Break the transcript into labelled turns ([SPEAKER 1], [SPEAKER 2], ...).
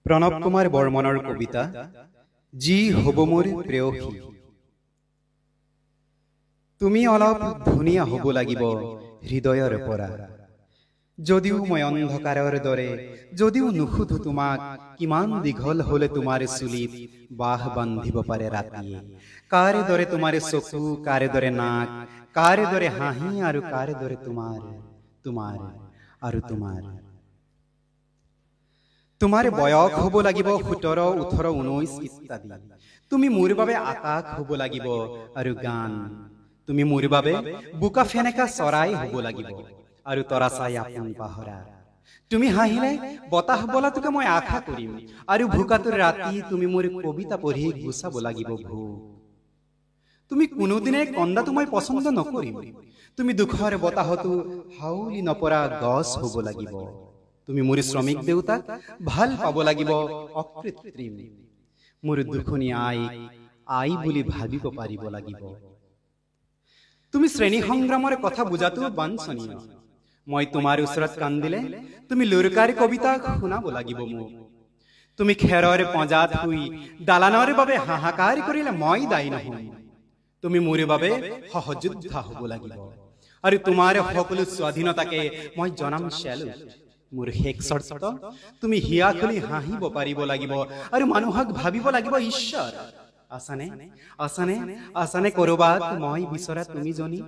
[SPEAKER 1] প্ৰণৱ কুমাৰ বৰ্মনৰ কবিতা যি হ'ব মোৰ প্ৰেয়সী। তুমি অলপ ধুনীয়া হ'ব লাগিব হৃদয়ৰ পৰা। যদিও মই অন্ধকাৰৰ দৰে, যদিও নুসুধো তোমাক কিমান দীঘল হলে তোমাৰ চুলিত বাহ বান্ধিব পাৰে ৰাতিয়ে। কাৰ দৰে তোমাৰ চকু, কাৰ দৰে নাক, কাৰ দৰে হাঁহি, আৰু কাৰ দৰে তোমাৰ তোমাৰ আৰু তোমাৰ। তোমাৰ বয়স হ'ব লাগিব 17, 18, 19 ইত্যাদি। তুমি মোৰ বাবে আকাশ হ'ব লাগিব আৰু গান। তুমি মোৰ বাবে বোকা ফেনেকা চৰাই হ'ব লাগিব আৰু তৰা চাই আপোন পাহৰা। তুমি হাঁহিলে বতাহ বলাটোকে মই আশা কৰিম, আৰু ভোকাটোৰ ৰাতি তুমি মোৰ কবিতা পঢ়ি গুচাব লাগিব ভোক। তুমি কোনোদিনে কন্দাটো মই পচন্দ নকৰিম। তুমি দুখৰ বতাহতো হাউলি নপৰা গছ হ'ব লাগিব। তুমি মোৰ শ্ৰমিক দেউতাক ভাল পাব লাগিব অকৃত্ৰিম। মোৰ দুখনি আই বুলি ভাবিব পাৰিব লাগিব। তুমি শ্ৰেণী সংগ্ৰামৰ কথা বুজাটো বাঞ্ছনীয়। মই তোমাৰ ওচৰত কান্দিলে তুমি লুৰকাৰ কবিতা শুনাব লাগিব মোক। তুমি খেৰৰ পঁজাত শুই দালানৰ বাবে হাহাকাৰ কৰিলে মই দায়ী নহম। তুমি মোৰ বাবে সহযোদ্ধা হ'ব লাগিব, আৰু তোমাৰ সকলো স্বাধীনতাকে মই জনাম চেলুট। মোৰ শেষ চৰ্ত, তুমি হিয়া খুলি হাঁহিব পাৰিব লাগিব আৰু মানুহক ভাবিব লাগিব ঈশ্বৰ। আছানে আছানে আছানে কৰবাত মই বিচৰা তুমি জনী।